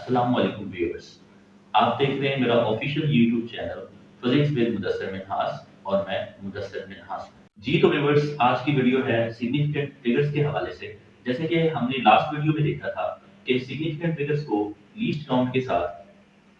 अस्सलाम वालेकुम व्यूअर्स। आप देख रहे हैं मेरा official YouTube channel physics with Mudassir Minhas और मैं मुदस्सिर मिन्हास। जी तो व्यूअर्स, आज की वीडियो है सिग्निफिकेंट फिगर्स के हवाले से। जैसे कि हमने लास्ट वीडियो में देखा था कि सिग्निफिकेंट फिगर्स को लीस्ट काउंट के साथ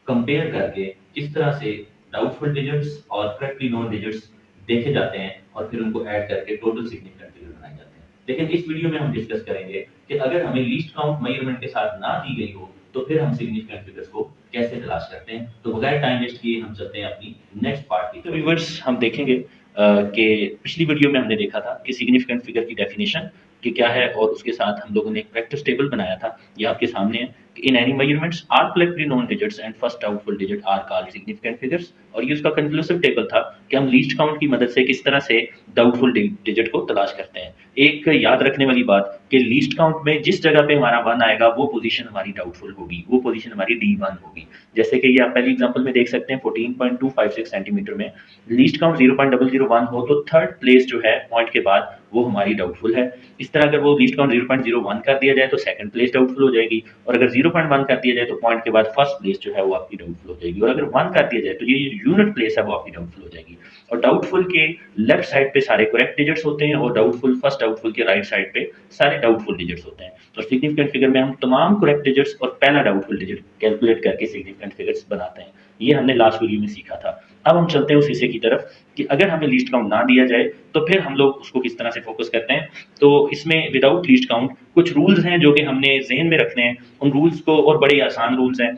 कंपेयर करके किस तरह से डाउटफुल डिजिट्स और करेक्टली नोन डिजिट्स देखे जाते हैं और फिर उनको ऐड करके टोटल सिग्निफिकेंट फिगर बनाए जाते हैं। लेकिन इस वीडियो में हम डिस्कस करेंगे कि अगर हमें लीस्ट काउंट मेजरमेंट के साथ ना दी गई हो तो फिर हम सिग्निफिकेंट फिगर्स को कैसे तलाश करते हैं। तो बगैर टाइम वेस्ट किए हम चलते हैं अपनी नेक्स्ट पार्ट की। तो व्यूअर्स, हम देखेंगे कि पिछली वीडियो में हमने देखा था कि सिग्निफिकेंट फिगर की डेफिनेशन कि क्या है और उसके साथ हम लोगों ने एक प्रैक्टिस टेबल बनाया था। ये आपके सामने है कि in any measurements are correctly known digits and first doubtful digit are called significant figures. और ये उसका कंक्लूसिव टेबल था कि हम लीस्ट काउंट की मदद से किस तरह से डाउटफुल डिजिट को तलाश करते हैं। एक याद रखने वाली बात कि लीस्ट काउंट में जिस जगह पे हमारा 1 आएगा वो पोजीशन हमारी डाउटफुल होगी, वो पोजीशन हमारी D1 होगी। जैसे कि ये आप पहली एग्जांपल में देख सकते हैं 14.256 सेंटीमीटर में लीस्ट काउंट 0.001 हो तो थर्ड प्लेस जो है पॉइंट के बाद वो हमारी डाउटफुल है। इस तरह अगर वो लीस्ट काउंट 0.01 कर दिया जाए तो सेकंड प्लेस डाउटफुल हो जाएगी, और अगर 0.1 कर दिया जाए तो पॉइंट के बाद फर्स्ट प्लेस जो है वो आपकी डाउटफुल हो जाएगी, और अगर 1 कर दिया जाए तो ये यूनिट प्लेस है वो आपकी डाउटफुल हो जाएगी। और डाउटफुल के लेफ्ट साइड पे सारे करेक्ट डिजिट्स होते हैं और डाउटफुल फर्स्ट डाउटफुल के राइट साइड पे सारे डाउटफुल डिजिट्स होते हैं। तो सिग्निफिकेंट फिगर में हम तमाम करेक्ट डिजिट्स और पहला डाउटफुल डिजिट कैलकुलेट करके सिग्निफिकेंट फिगर्स बनाते हैं। ये हमने लास्ट वीडियो में सीखा था। अब हम चलते हैं उस हिस्से की तरफ कि अगर हमें लीस्ट काउंट ना दिया जाए तो फिर हम लोग उसको किस तरह से फोकस करते हैं। तो इसमें विदाउट लीस्ट काउंट कुछ रूल्स हैं जो कि हमने ज़हन में रखने हैं। उन रूल्स को, और बड़े आसान रूल्स हैं।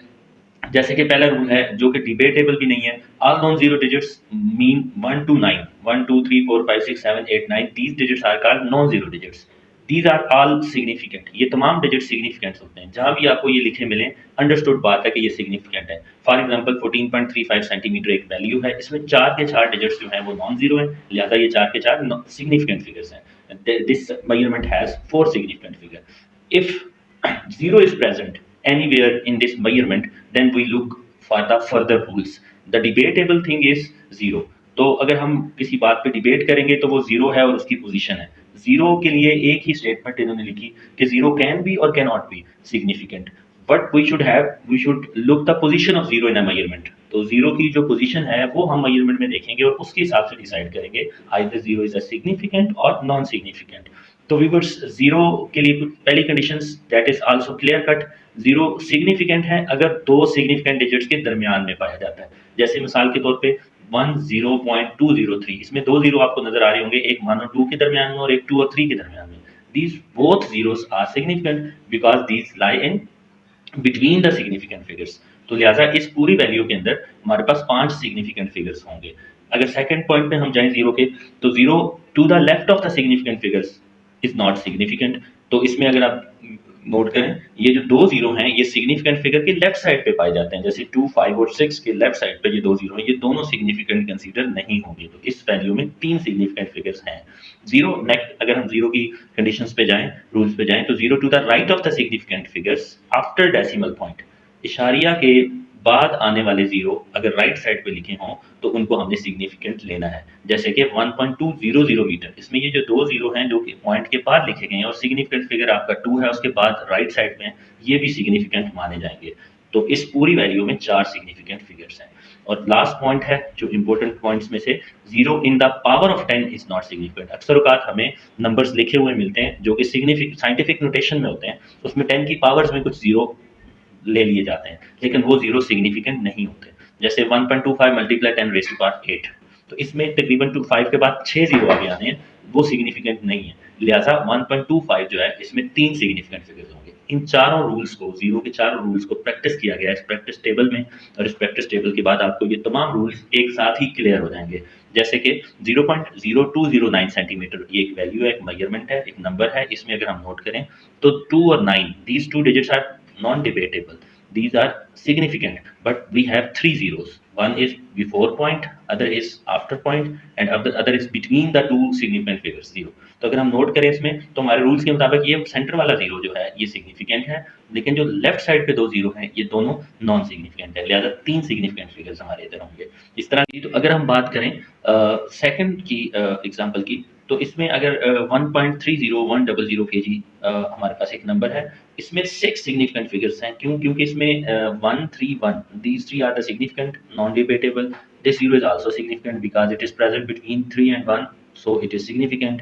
जैसे कि पहला रूल है जो कि डिबेटेबल भी नहीं है, all non zero digits mean 1 to 9, 1 2 3 4 5 6 7 8 9, these digits are called non zero digits. These are all significant. ये तमाम डिजिट सिग्निफिकेंट होते हैं। जहां भी आपको ये लिखे मिले अंडरस्टूड बात है कि ये सिग्निफिकेंट है। फॉर एग्जांपल 14.35 सेंटीमीटर एक वैल्यू है, इसमें 4 के 4 डिजिट्स जो हैं वो नॉन जीरो हैं, लिहाजा ये 4 के 4 सिग्निफिकेंट फिगर्स हैं। This measurement has 4 significant figure. If zero is present anywhere in this measurement, then we look for the further rules. The debatable thing is zero. तो अगर हम किसी बात पे डिबेट करेंगे तो वो जीरो है और उसकी पोजीशन है। जीरो के लिए एक ही स्टेटमेंट इन्होंने लिखी कि जीरो कैन बी और can not be significant, but we should look the position of zero in a measurement. तो जीरो की जो पोजीशन है वो हम मेजरमेंट में देखेंगे और उसके हिसाब से डिसाइड करेंगे either zero is a significant और नॉन सिग्निफिकेंट। तो व्यूअर्स, जीरो के लिए पहली conditions that is also clear cut. Zero significant है अगर दो सिग्निफिकेंट डिजिट्स के दरमियान में पाया जाता है। जैसे मिसाल के तौर पे 10.203, इसमें दो जीरो आपको नजर आ रहे होंगे, एक 1 और 2 के दरमियान में और एक 2 और 3 के दरमियान में। These both zeros are significant because these lie in between the significant figures. तो लिहाजा इस पूरी वैल्यू के अंदर हमारे पास 5 सिग्निफिकेंट फिगर्स होंगे। अगर सेकंड पॉइंट पे हम जाएं जीरो के, तो zero to the left of the significant figures is not significant. तो इसमें अगर आप नोट करें, ये जो दो जीरो हैं ये सिग्निफिकेंट फिगर के लेफ्ट साइड पे पाए जाते हैं। जैसे 2 5 और 6 के लेफ्ट साइड पे ये दो जीरो हैं, ये दोनों सिग्निफिकेंट कंसीडर नहीं होंगे। तो इस वैल्यू में 3 सिग्निफिकेंट फिगर्स हैं। जीरो नेक्स्ट, अगर हम जीरो की कंडीशंस पे जाएं, रूल्स पे जाएं, तो zero to the right of the significant figures after decimal point, इशारिया के बाद आने वाले जीरो अगर राइट साइड पे लिखे हों तो उनको हमने सिग्निफिकेंट लेना है। जैसे कि 1.200 मीटर, इसमें ये जो दो जीरो हैं जो कि पॉइंट के बाद लिखे गए हैं और सिग्निफिकेंट फिगर आपका 2 है उसके बाद राइट साइड में, ये भी सिग्निफिकेंट माने जाएंगे। तो इस पूरी वैल्यू में 4 सिग्निफिकेंट फिगर्स हैं। और लास्ट पॉइंट है जो इंपॉर्टेंट पॉइंट्स में से, zero in the power of 10 is not significant. अक्सर औकात हमें नंबर्स लिखे हुए मिलते हैं जो कि साइंटिफिक नोटेशन में होते हैं, उसमें 10 की पावर्स में कुछ जीरो ले लिए जाते हैं, लेकिन वो जीरो सिग्निफिकेंट नहीं होते। जैसे 1.25 मल्टीप्लाई 10 रेज़ टू पावर 8, तो इसमें तकरीबन 5 के बाद 6 जीरो आगे आने हैं, वो सिग्निफिकेंट नहीं है। लिहाजा 1.25 जो है इसमें 3 सिग्निफिकेंट फिगर्स होंगे। इन चारों रूल्स को, जीरो के चारों रूल्स को प्रैक्टिस किया गया है इस प्रैक्टिस टेबल में, और इस प्रैक्टिस टेबल के बाद आपको ये तमाम रूल्स एक साथ ही क्लियर हो जाएंगे। जैसे कि 0.0209 सेंटीमीटर, ये एक वैल्यू है, एक मेजरमेंट है, एक नंबर है। इसमें अगर हम नोट करें तो 2 और 9, these two digits are non-debatable. These are significant, but we have 3 zeros. One is before point, other is after point, and other is between the two significant figures, zero. तो अगर हम नोट करें इसमें तो हमारे रूल्स के मुताबिक ये सेंटर वाला जीरो जो है ये सिग्निफिकेंट है, लेकिन जो लेफ्ट साइड पे दो जीरो हैं ये दोनों नॉन सिग्निफिकेंट है। लिहाजा 3 सिग्निफिकेंट फिगर्स हमारे इधर होंगे। इस तरह की, तो अगर हम बात करें सेकंड की एग्जांपल की, तो इसमें अगर 1.30100 kg हमारे पास एक नंबर है, इसमें 6 सिग्निफिकेंट फिगर्स हैं। क्यों? क्योंकि इसमें 1, 3, 1 these 3 are the significant, non-debatable. This 0 is also significant because it is present between 3 and 1, so it is significant.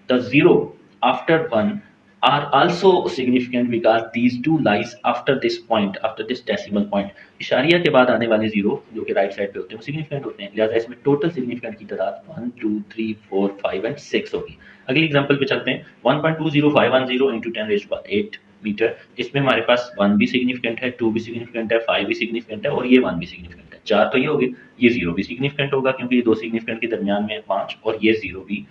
The 0 after 1 are also significant because these two lies after this point, after this decimal point. इशारिया के बाद आने वाले 0 जो कि right side पे होते हैं वो सिग्निफिकेंट होते हैं, लिहाजा इसमें टोटल सिग्निफिकेंट की तादाद 1, 2, 3, 4, 5 एंड 6 होगी। अगली एग्जांपल पे चलते हैं। 1.20510 into 10⁸ मीटर, इसमें हमारे पास 1 भी सिग्निफिकेंट है, 2 भी सिग्निफिकेंट है, 5 भी सिग्निफिकेंट है और ये 1 भी सिग्निफिकेंट है। 4 तो ये हो गए, ये 0 भी सिग्निफिकेंट होगा क्योंकि ये दो सिग्निफिकेंट के दरमियान में 5 और ये 0 भी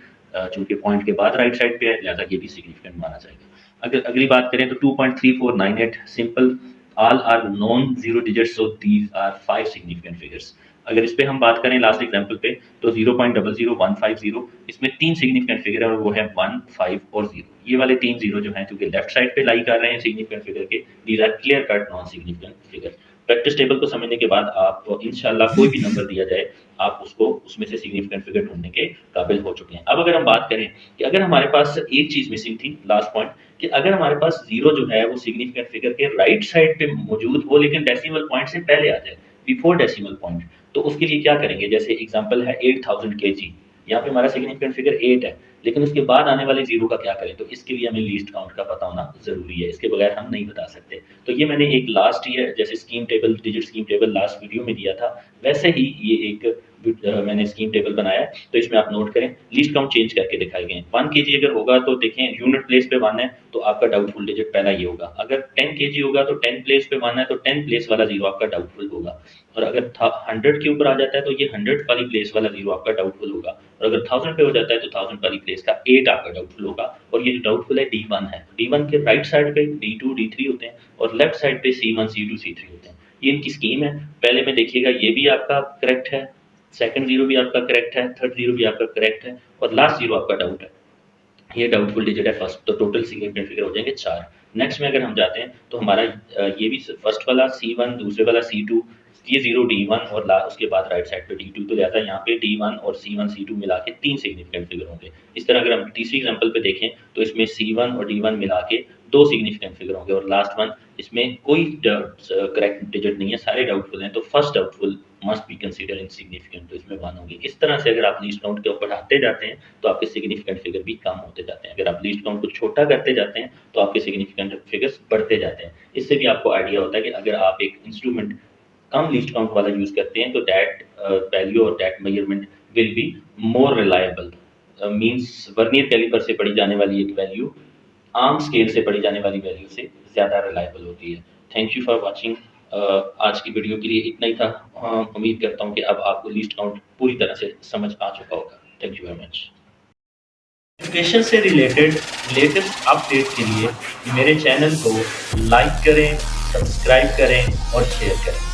चूंकि पॉइंट के बाद राइट साइड पे है, लिहाजा ये भी सिग्निफिकेंट माना जाएगा। अगर अगली बात करें तो 2.3498 simple, all are non zero digits, so these are 5 significant figures. अगर इस पे हम बात करें लास्ट एग्जांपल पे तो 0.00150, इसमें 3 सिग्निफिकेंट फिगर है और वो है 1, 5 और 0। ये वाले 3 0 जो हैं क्योंकि लेफ्ट साइड पे लाई कर रहे हैं सिग्निफिकेंट फिगर के, these are clear cut non significant figure. Practice table को समझने के बाद आप इंशाल्लाह कोई भी नंबर दिया जाए आप उसको उसमें से सिग्निफिकेंट फिगर ढूंढने के काबिल हो चुके हैं। अब अगर हम बात करें कि अगर हमारे पास एक चीज मिसिंग थी, लास्ट पॉइंट, कि अगर हमारे पास 0 जो है वो सिग्निफिकेंट फिगर के राइट साइड पे मौजूद हो लेकिन डेसिमल पॉइंट से पहले आ जाए, बिफोर डेसिमल पॉइंट, तो उसके लिए क्या करेंगे? जैसे एग्जांपल है 8000 kg, यहाँ पे हमारा सिग्निफिकेंट फिगर 8 है लेकिन उसके बाद आने वाले 0 का क्या करें? तो इसके लिए हमें लीस्ट काउंट का पता होना जरूरी है, इसके बगैर हम नहीं बता सकते। तो ये मैंने एक लास्ट ईयर जैसे scheme table, digit scheme table last video में दिया था, वैसे ही ये एक मैंने स्कीम टेबल बनाया है, तो इसमें आप नोट करें लीस्ट काउंट चेंज करके दिखाए गए हैं। 1 kg अगर होगा तो देखें यूनिट प्लेस पे 1 है तो आपका डाउटफुल डिजिट पहला ये होगा। अगर 10 kg होगा तो 10 प्लेस पे 1 है तो 10 प्लेस वाला 0 आपका डाउटफुल होगा। और अगर 100 के ऊपर आ जाता है तो ये 100 वाली प्लेस वाला 0 आपका डाउटफुल होगा। और अगर 1000 पे हो जाता है तो 1000 वाली प्लेस का 8 आपका डाउटफुल होगा। और ये जो डाउटफुल है D1 है, D1 के राइट साइड पे D2, D3 होते हैं और लेफ्ट साइड पे C1, C2, C3 होते हैं। ये इनकी स्कीम है। पहले में देखिएगा ये भी आपका करेक्ट है, सेकंड 0 भी आपका करेक्ट है, थर्ड 0 भी आपका करेक्ट है और लास्ट 0 आपका डाउट है। ये डाउटफुल डिजिट है फर्स्ट, तो टोटल सिग्निफिकेंट फिगर हो जाएंगे 4। नेक्स्ट में अगर हम जाते हैं तो हमारा ये भी फर्स्ट वाला C1, दूसरे वाला C2, ये 0 D1 और उसके बाद राइट साइड पे D2, तो लिहाजा यहाँ पे D1 और C1 C2 मिला के 3 सिग्निफिकेंट फिगर होंगे। इस तरह अगर हम तीसरी एग्जांपल पे देखें तो इसमें C1 और D1 मिला के 2 सिग्निफिकेंट फिगर होंगे और लास्ट वन इसमें कोई करेक्ट डिजिट नहीं है, सारे डाउटफुल हैं, तो first doubtful must be consider insignificant, तो इसमें 1 होगी। इस तरह से अगर आप लीस्ट काउंट को बढ़ाते जाते हैं तो आपके सिग्निफिकेंट फिगर भी कम होते जाते हैं। अगर आप लीस्ट काउंट को छोटा करते जाते हैं तो आपके सिग्निफिकेंट फिगर्स बढ़ते जाते हैं। इससे भी आपको आइडिया होता है कि अगर आप एक इंस्ट्रूमेंट कम लीस्ट काउंट वाला यूज करते हैं तो दैट वैल्यू और that measurement will be more reliable. Means vernier caliper से पढ़ी जाने वाली एक वैल्यू आर्म स्केल से पढ़ी जाने वाली वैल्यू से ज़्यादा रिलायबल होती है। Thank you for watching. आज की वीडियो के लिए इतना ही था। उम्मीद करता हूँ कि अब आपको लीस्ट काउंट पूरी तरह से समझ आ चुका होगा। Thank you very much. Education से रिलेटेड लेटेस्ट अपडेट के लिए मेरे चैनल को लाइक करें, सब्सक्राइब करें और शेयर करें।